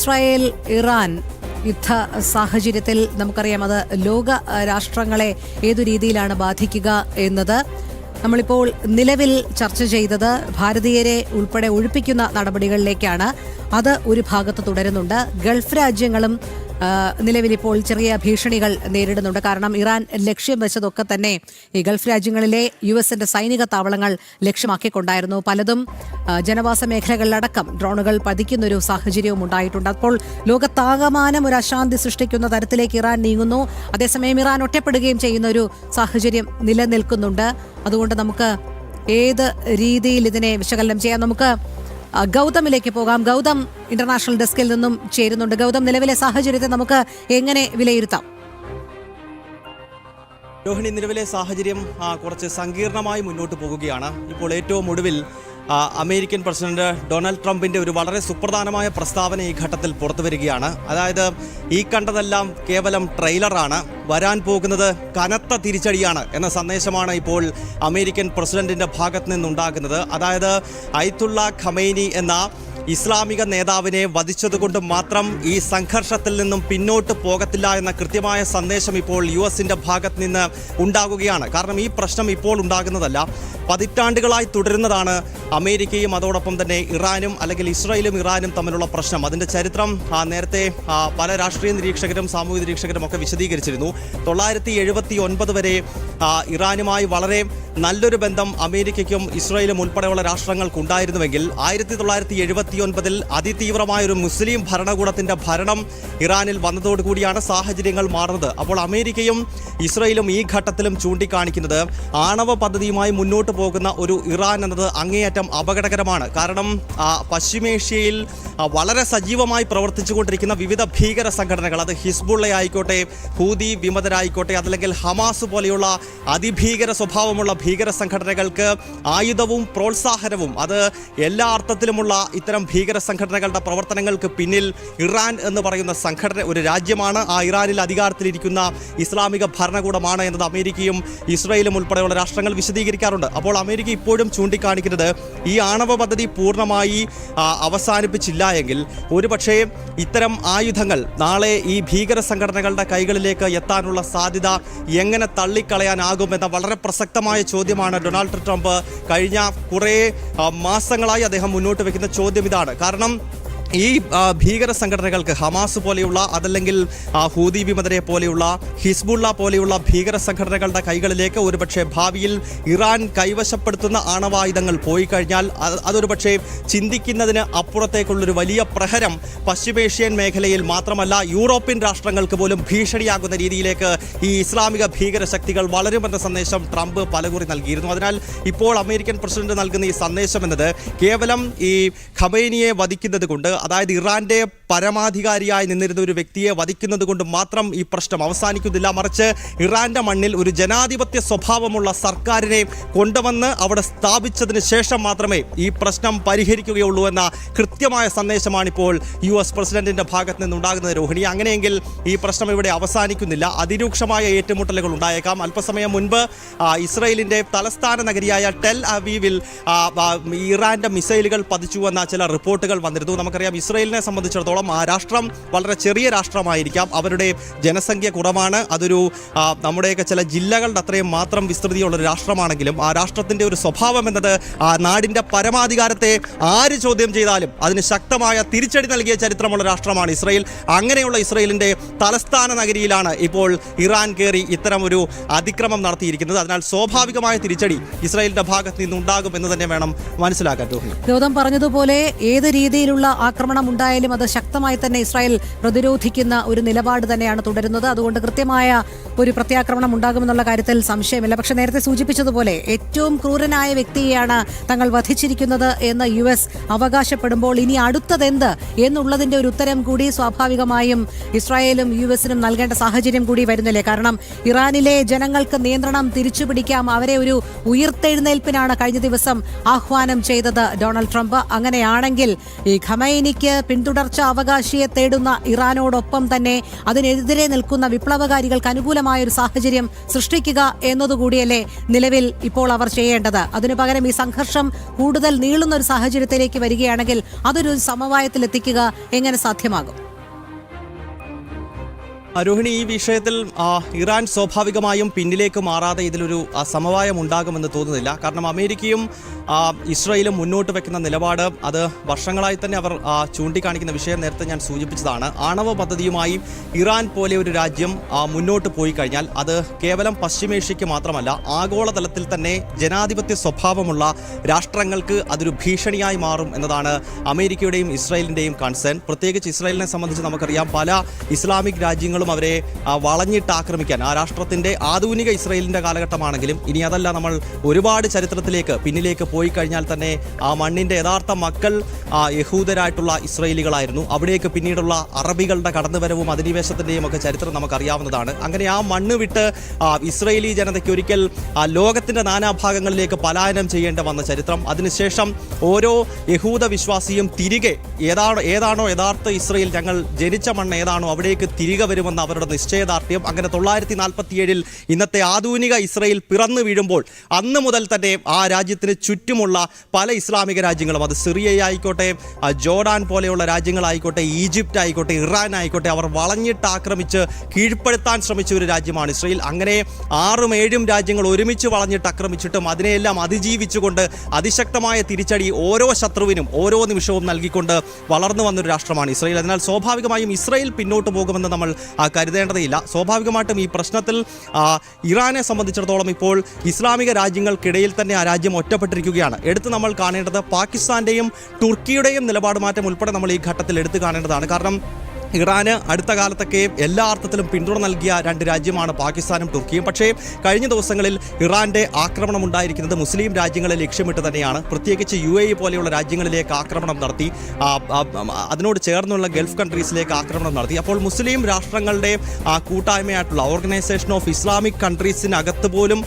Israel Iran യുദ്ധ സാഹചര്യത്തിൽ നമുക്കറിയാം അത് ലോക രാഷ്ട്രങ്ങളെ ഏതു രീതിയിലാണ് ബാധിക്കുക എന്നത് നമ്മളിപ്പോൾ നിലവിൽ ചർച്ച ചെയ്തത് ഭാരതീയരെ ഉൾപ്പെടെ ഒഴിപ്പിക്കുന്ന നടപടികളിലേക്കാണ്. അത് ഒരു ഭാഗത്ത് തുടരുന്നുണ്ട്. ഗൾഫ് രാജ്യങ്ങളും നിലവിലിപ്പോൾ ചെറിയ ഭീഷണികൾ നേരിടുന്നുണ്ട്. കാരണം ഇറാൻ ലക്ഷ്യം വെച്ചതൊക്കെ തന്നെ ഈ ഗൾഫ് രാജ്യങ്ങളിലെ യുഎസിന്റെ സൈനിക താവളങ്ങൾ ലക്ഷ്യമാക്കിക്കൊണ്ടായിരുന്നു. പലതും ജനവാസ മേഖലകളിലടക്കം ഡ്രോണുകൾ പതിക്കുന്നൊരു സാഹചര്യവും ഉണ്ടായിട്ടുണ്ട്. അപ്പോൾ ലോകത്താകമാനം ഒരു അശാന്തി സൃഷ്ടിക്കുന്ന തരത്തിലേക്ക് ഇറാൻ നീങ്ങുന്നു. അതേസമയം ഇറാൻ ഒറ്റപ്പെടുകയും ചെയ്യുന്ന ഒരു സാഹചര്യം നിലനിൽക്കുന്നുണ്ട്. അതുകൊണ്ട് നമുക്ക് ഏത് രീതിയിൽ ഇതിനെ വിശകലനം ചെയ്യാം? നമുക്ക് ഗൗതമിലേക്ക് പോകാം. ഗൗതം ഇന്റർനാഷണൽ ഡെസ്കിൽ നിന്നും ചേരുന്നുണ്ട്. ഗൗതം, നിലവിലെ സാഹചര്യത്തെ നമുക്ക് എങ്ങനെ വിലയിരുത്താം? രോഹിണി, നിലവിലെ സാഹചര്യം കുറച്ച് സങ്കീർണമായി മുന്നോട്ട് പോകുകയാണ്. ഇപ്പോൾ ഏറ്റവും ഒടുവിൽ അമേരിക്കൻ പ്രസിഡന്റ് ഡൊണാൾഡ് ട്രംപിന്റെ ഒരു വളരെ സുപ്രധാനമായ പ്രസ്താവന ഈ ഘട്ടത്തിൽ പുറത്തു വരികയാണ്. അതായത് ഈ കണ്ടതെല്ലാം കേവലം ട്രെയിലറാണ്, വരാൻ പോകുന്നത് കനത്ത തിരിച്ചടിയാണ് എന്ന സന്ദേശമാണ് ഇപ്പോൾ അമേരിക്കൻ പ്രസിഡന്റിന്റെ ഭാഗത്ത് നിന്നുണ്ടാകുന്നത്. അതായത് അയത്തുള്ള ഖമൈനി എന്ന ഇസ്ലാമിക നേതാവിനെ വധിച്ചതുകൊണ്ട് മാത്രം ഈ സംഘർഷത്തിൽ നിന്നും പിന്നോട്ട് പോകത്തില്ല എന്ന കൃത്യമായ സന്ദേശം ഇപ്പോൾ യുഎസിന്റെ ഭാഗത്ത് നിന്ന് ഉണ്ടാകുകയാണ്. കാരണം ഈ പ്രശ്നം ഇപ്പോൾ ഉണ്ടാകുന്നതല്ല, പതിറ്റാണ്ടുകളായി തുടരുന്നതാണ് അമേരിക്കയും അതോടൊപ്പം തന്നെ ഇറാനും അല്ലെങ്കിൽ ഇസ്രായേലും ഇറാനും തമ്മിലുള്ള പ്രശ്നം. അതിൻ്റെ ചരിത്രം നേരത്തെ പല രാഷ്ട്രീയ നിരീക്ഷകരും സാമൂഹിക നിരീക്ഷകരും ഒക്കെ വിശദീകരിച്ചിരുന്നു. 979 വരെ ഇറാനുമായി വളരെ നല്ലൊരു ബന്ധം അമേരിക്കയ്ക്കും ഇസ്രായേലും ഉൾപ്പെടെയുള്ള രാഷ്ട്രങ്ങൾക്ക് ഉണ്ടായിരുന്നുവെങ്കിൽ 1979 അതിതീവ്രമായൊരു മുസ്ലിം ഭരണകൂടത്തിൻ്റെ ഭരണം ഇറാനിൽ വന്നതോടുകൂടിയാണ് സാഹചര്യങ്ങൾ മാറുന്നത്. അപ്പോൾ അമേരിക്കയും ഇസ്രായേലും ഈ ഘട്ടത്തിലും ചൂണ്ടിക്കാണിക്കുന്നത് ആണവ പദ്ധതിയുമായി മുന്നോട്ട് പോകുന്ന ഒരു ഇറാൻ എന്നത് അങ്ങേയറ്റം അപകടകരമാണ്. കാരണം പശ്ചിമേഷ്യയിൽ വളരെ സജീവമായി പ്രവർത്തിച്ചുകൊണ്ടിരിക്കുന്ന വിവിധ ഭീകര സംഘടനകൾ, അത് ഹിസ്ബുള്ള ആയിക്കോട്ടെ, ഹൂതി വിമതരായിക്കോട്ടെ, അതല്ലെങ്കിൽ ഹമാസ് പോലെയുള്ള അതിഭീകര സ്വഭാവമുള്ള ഭീകര സംഘടനകൾക്ക് ആയുധവും പ്രോത്സാഹനവും, അത് എല്ലാ അർത്ഥത്തിലുമുള്ള ഇത്തരം ഭീകര സംഘടനകളുടെ പ്രവർത്തനങ്ങൾക്ക് പിന്നിൽ ഇറാൻ എന്ന് പറയുന്ന സംഘടന ഒരു രാജ്യമാണ്. ആ ഇറാനിൽ അധികാരത്തിലിരിക്കുന്ന ഇസ്ലാമിക ഭരണകൂടമാണ് എന്നത് അമേരിക്കയും ഇസ്രായേലും ഉൾപ്പെടെയുള്ള രാഷ്ട്രങ്ങൾ വിശദീകരിക്കാറുണ്ട്. അപ്പോൾ അമേരിക്ക ഇപ്പോഴും ചൂണ്ടിക്കാണിക്കുന്നത് ഈ ആണവ പദ്ധതി പൂർണ്ണമായി അവസാനിപ്പിച്ചില്ല എങ്കിൽ ഒരുപക്ഷേ ഇത്തരം ആയുധങ്ങൾ നാളെ ഈ ഭീകര സംഘടനകളുടെ കൈകളിലേക്ക് എത്താനുള്ള സാധ്യത എങ്ങനെ തള്ളിക്കളയാനാകുമെന്ന വളരെ പ്രസക്തമായ ചോദ്യമാണ് ഡൊണാൾഡ് ട്രംപ് കഴിഞ്ഞ കുറേ മാസങ്ങളായി അദ്ദേഹം മുന്നോട്ട് വയ്ക്കുന്ന ചോദ്യം ഇതാണ്. കാരണം ഈ ഭീകര സംഘടനകൾക്ക് ഹമാസ് പോലെയുള്ള, അതല്ലെങ്കിൽ ഹൂതി വിമതരെ പോലെയുള്ള, ഹിസ്ബുള്ള പോലെയുള്ള ഭീകര സംഘടനകളുടെ കൈകളിലേക്ക് ഒരുപക്ഷെ ഭാവിയിൽ ഇറാൻ കൈവശപ്പെടുത്തുന്ന ആണവായുധങ്ങൾ പോയി കഴിഞ്ഞാൽ അതൊരുപക്ഷെ ചിന്തിക്കുന്നതിന് അപ്പുറത്തേക്കുള്ളൊരു വലിയ പ്രഹരം പശ്ചിമേഷ്യൻ മേഖലയിൽ മാത്രമല്ല യൂറോപ്യൻ രാഷ്ട്രങ്ങൾക്ക് പോലും ഭീഷണിയാകുന്ന രീതിയിലേക്ക് ഈ ഇസ്ലാമിക ഭീകര ശക്തികൾ വളരുമെന്ന സന്ദേശം ട്രംപ് പലകുറി നൽകിയിരുന്നു. അതിനാൽ ഇപ്പോൾ അമേരിക്കൻ പ്രസിഡന്റ് നൽകുന്ന ഈ സന്ദേശം എന്നത് കേവലം ഈ ഖമൈനിയെ വധിക്കുന്നത് കൊണ്ട്, അതായത് ഇറാന്റെ പരമാധികാരിയായി നിന്നിരുന്ന ഒരു വ്യക്തിയെ വധിക്കുന്നത് കൊണ്ട് മാത്രം ഈ പ്രശ്നം അവസാനിക്കുന്നില്ല. മറിച്ച് ഇറാന്റെ മണ്ണിൽ ഒരു ജനാധിപത്യ സ്വഭാവമുള്ള സർക്കാരിനെ കൊണ്ടുവന്ന് അവിടെ സ്ഥാപിച്ചതിന് ശേഷം മാത്രമേ ഈ പ്രശ്നം പരിഹരിക്കുകയുള്ളൂ എന്ന കൃത്യമായ സന്ദേശമാണ് ഇപ്പോൾ യുഎസ് പ്രസിഡന്റിന്റെ ഭാഗത്ത് നിന്നുണ്ടാകുന്നത്. രോഹിണി, അങ്ങനെയെങ്കിൽ ഈ പ്രശ്നം ഇവിടെ അവസാനിക്കുന്നില്ല. അതിരൂക്ഷമായ ഏറ്റുമുട്ടലുകൾ ഉണ്ടായേക്കാം. അല്പസമയം മുൻപ് ഇസ്രായേലിന്റെ തലസ്ഥാന നഗരിയായ ടെൽ അവീവിൽ ഇറാന്റെ മിസൈലുകൾ പതിച്ചുവെന്ന ചില റിപ്പോർട്ടുകൾ വന്നിരുന്നു. നമുക്കറിയാം ഇസ്രായേലിനെ സംബന്ധിച്ചിടത്തോളം ആ രാഷ്ട്രം വളരെ ചെറിയ രാഷ്ട്രമായിരിക്കാം, അവരുടെ ജനസംഖ്യ കുറവാണ്, അതൊരു നമ്മുടെയൊക്കെ ചില ജില്ലകളുടെ അത്രയും മാത്രം വിസ്തൃതിയുള്ളൊരു രാഷ്ട്രമാണെങ്കിലും ആ രാഷ്ട്രത്തിൻ്റെ ഒരു സ്വഭാവം എന്നത് ആ നാടിൻ്റെ പരമാധികാരത്തെ ആര് ചോദ്യം ചെയ്താലും അതിന് ശക്തമായ തിരിച്ചടി നൽകിയ ചരിത്രമുള്ള രാഷ്ട്രമാണ് ഇസ്രായേൽ. അങ്ങനെയുള്ള ഇസ്രായേലിൻ്റെ തലസ്ഥാന നഗരിയിലാണ് ഇപ്പോൾ ഇറാൻ കയറി ഇത്തരം ഒരു അതിക്രമം നടത്തിയിരിക്കുന്നത്. അതിനാൽ സ്വാഭാവികമായ തിരിച്ചടി ഇസ്രായേലിൻ്റെ ഭാഗത്ത് നിന്നുണ്ടാകും എന്ന് തന്നെ വേണം മനസ്സിലാക്കാൻ. ഗൗതം പറഞ്ഞതുപോലെ ഏത് രീതിയിലുള്ള ആക്രമണം ഉണ്ടായാലും അത് ശക്തമായി തന്നെ ഇസ്രായേൽ പ്രതിരോധിക്കുന്ന ഒരു നിലപാട് തന്നെയാണ് തുടരുന്നത്. അതുകൊണ്ട് കൃത്യമായ ഒരു പ്രത്യാക്രമണം ഉണ്ടാകുമെന്നുള്ള കാര്യത്തിൽ സംശയമില്ല. പക്ഷേ നേരത്തെ സൂചിപ്പിച്ചതുപോലെ ഏറ്റവും ക്രൂരനായ വ്യക്തിയെയാണ് തങ്ങൾ വധിച്ചിരിക്കുന്നത് എന്ന് യുഎസ് അവകാശപ്പെടുമ്പോൾ ഇനി അടുത്തതെന്ത് എന്നുള്ളതിന്റെ ഒരു ഉത്തരം കൂടി സ്വാഭാവികമായും ഇസ്രായേലും യുഎസിനും നൽകേണ്ട സാഹചര്യം കൂടി വരുന്നില്ലേ? കാരണം ഇറാനിലെ ജനങ്ങൾക്ക് നിയന്ത്രണം തിരിച്ചുപിടിക്കാം, അവരെ ഒരു ഉയിർത്തെഴുന്നേൽപ്പിനാണ് കഴിഞ്ഞ ദിവസം ആഹ്വാനം ചെയ്തത് ഡൊണാൾഡ് ട്രംപ്. അങ്ങനെയാണെങ്കിൽ ഈ ഖമൈനിക്ക് പിന്തുടർച്ച അവകാശിയെ തേടുന്ന ഇറാനോടൊപ്പം തന്നെ അതിനെതിരെ നിൽക്കുന്ന വിപ്ലവകാരികൾക്ക് അനുകൂലമായ ഒരു സാഹചര്യം സൃഷ്ടിക്കുക എന്നതുകൂടിയല്ലേ നിലവിൽ ഇപ്പോൾ അവർ ചെയ്യേണ്ടത്? അതിനു പകരം ഈ സംഘർഷം കൂടുതൽ നീളുന്ന ഒരു സാഹചര്യത്തിലേക്ക് വരികയാണെങ്കിൽ അതൊരു സമവായത്തിൽ എത്തിക്കുക എങ്ങനെ സാധ്യമാകും? രോഹിണി, ഈ വിഷയത്തിൽ ഇറാൻ സ്വാഭാവികമായും പിന്നിലേക്ക് മാറാതെ ഇതിലൊരു സമവായം ഉണ്ടാകുമെന്ന് തോന്നുന്നില്ല. കാരണം അമേരിക്കയും ഇസ്രായേലും മുന്നോട്ട് വെക്കുന്ന നിലപാട് അത് വർഷങ്ങളായി തന്നെ അവർ ചൂണ്ടിക്കാണിക്കുന്ന വിഷയം നേരത്തെ ഞാൻ സൂചിപ്പിച്ചതാണ്. ആണവ പദ്ധതിയുമായി ഇറാൻ പോലെ ഒരു രാജ്യം മുന്നോട്ട് പോയി കഴിഞ്ഞാൽ അത് കേവലം പശ്ചിമേഷ്യയ്ക്ക് മാത്രമല്ല ആഗോളതലത്തിൽ തന്നെ ജനാധിപത്യ സ്വഭാവമുള്ള രാഷ്ട്രങ്ങൾക്ക് അതൊരു ഭീഷണിയായി മാറും എന്നതാണ് അമേരിക്കയുടെയും ഇസ്രായേലിൻ്റെയും കൺസേൺ. പ്രത്യേകിച്ച് ഇസ്രായേലിനെ സംബന്ധിച്ച് നമുക്കറിയാം, പല ഇസ്ലാമിക് രാജ്യങ്ങളും അവരെ വളഞ്ഞിട്ട് ആക്രമിക്കാൻ, ആ രാഷ്ട്രത്തിന്റെ ആധുനിക ഇസ്രായേലിന്റെ കാലഘട്ടമാണെങ്കിലും ഇനി അതല്ല, നമ്മൾ ഒരുപാട് ചരിത്രത്തിലേക്ക് പിന്നിലേക്ക് പോയി കഴിഞ്ഞാൽ തന്നെ ആ മണ്ണിന്റെ യഥാർത്ഥ മക്കൾ യഹൂദരായിട്ടുള്ള ഇസ്രായേലികളായിരുന്നു. അവിടേക്ക് പിന്നീടുള്ള അറബികളുടെ കടന്നുവരവും അധിനിവേശത്തിന്റെയും ഒക്കെ ചരിത്രം നമുക്കറിയാവുന്നതാണ്. അങ്ങനെ ആ മണ്ണ് വിട്ട് ഇസ്രായേലി ജനതയ്ക്ക് ഒരിക്കൽ ലോകത്തിന്റെ നാനാഭാഗങ്ങളിലേക്ക് പലായനം ചെയ്യേണ്ട വന്ന ചരിത്രം. അതിനുശേഷം ഓരോ യഹൂദ വിശ്വാസിയും തിരികെ ഏതാണോ യഥാർത്ഥ ഇസ്രായേൽ, ഞങ്ങൾ ജനിച്ച മണ്ണ് ഏതാണോ അവിടേക്ക് തിരികെ വരുമെന്ന് അവരുടെ നിശ്ചയദാർഢ്യം. അങ്ങനെ 1947 ഇന്നത്തെ ആധുനിക ഇസ്രായേൽ പിറന്നു വീഴുമ്പോൾ അന്ന് മുതൽ തന്നെ ആ രാജ്യത്തിന് ചുറ്റുമുള്ള പല ഇസ്ലാമിക രാജ്യങ്ങളും, അത് സിറിയയായിക്കോട്ടെ, ജോർഡാൻ പോലെയുള്ള രാജ്യങ്ങളായിക്കോട്ടെ, ഈജിപ്റ്റ് ആയിക്കോട്ടെ, ഇറാൻ ആയിക്കോട്ടെ, അവർ വളഞ്ഞിട്ട് ആക്രമിച്ച് കീഴ്പ്പെടുത്താൻ ശ്രമിച്ച ഒരു രാജ്യമാണ് ഇസ്രായേൽ. അങ്ങനെ 6-7 രാജ്യങ്ങൾ ഒരുമിച്ച് വളഞ്ഞിട്ട് ആക്രമിച്ചിട്ടും അതിനെയെല്ലാം അതിജീവിച്ചുകൊണ്ട് അതിശക്തമായ തിരിച്ചടി ഓരോ ശത്രുവിനും ഓരോ നിമിഷവും നൽകിക്കൊണ്ട് വളർന്നു വന്നൊരു രാഷ്ട്രമാണ് ഇസ്രായേൽ. അതിനാൽ സ്വാഭാവികമായും ഇസ്രായേൽ പിന്നോട്ട് പോകുമെന്ന് നമ്മൾ കരുതേണ്ടതില്ല. സ്വാഭാവികമായിട്ടും ഈ പ്രശ്നത്തിൽ ഇറാനെ സംബന്ധിച്ചിടത്തോളം ഇപ്പോൾ ഇസ്ലാമിക രാജ്യങ്ങൾക്കിടയിൽ തന്നെ ആ രാജ്യം ഒറ്റപ്പെട്ടിരിക്കുകയാണ്. എടുത്ത് നമ്മൾ കാണേണ്ടത് പാകിസ്ഥാന്റെയും തുർക്കിയുടെയും നിലപാട് മാറ്റം ഉൾപ്പെടെ നമ്മൾ ഈ ഘട്ടത്തിൽ എടുത്തു കാണേണ്ടതാണ്. കാരണം ഇറാന് അടുത്ത കാലത്തൊക്കെ എല്ലാ അർത്ഥത്തിലും പിന്തുണ നൽകിയ 2 രാജ്യമാണ് പാകിസ്ഥാനും തുർക്കിയും. പക്ഷേ കഴിഞ്ഞ ദിവസങ്ങളിൽ ഇറാന്റെ ആക്രമണം ഉണ്ടായിരിക്കുന്നത് മുസ്ലിം രാജ്യങ്ങളെ ലക്ഷ്യമിട്ട് തന്നെയാണ്. പ്രത്യേകിച്ച് UAE പോലെയുള്ള രാജ്യങ്ങളിലേക്ക് ആക്രമണം നടത്തി, അതിനോട് ചേർന്നുള്ള ഗൾഫ് കൺട്രീസിലേക്ക് ആക്രമണം നടത്തി. അപ്പോൾ മുസ്ലിം രാഷ്ട്രങ്ങളുടെ കൂട്ടായ്മയായിട്ടുള്ള ഓർഗനൈസേഷൻ ഓഫ് ഇസ്ലാമിക് കൺട്രീസിനകത്ത് പോലും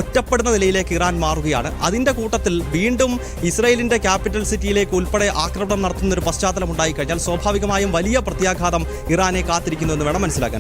ഒറ്റപ്പെടുന്ന നിലയിലേക്ക് ഇറാൻ മാറുകയാണ്. അതിൻ്റെ കൂട്ടത്തിൽ വീണ്ടും ഇസ്രായേലിൻ്റെ ക്യാപിറ്റൽ സിറ്റിയിലേക്ക് ഉൾപ്പെടെ ആക്രമണം നടത്തുന്ന ഒരു പശ്ചാത്തലം ഉണ്ടായിക്കഴിഞ്ഞാൽ സ്വാഭാവികമായും വലിയ പ്രത്യാഘാതം ഇറാനെ കാത്തിരിക്കുന്നു എന്ന് വേണം മനസ്സിലാക്കാൻ.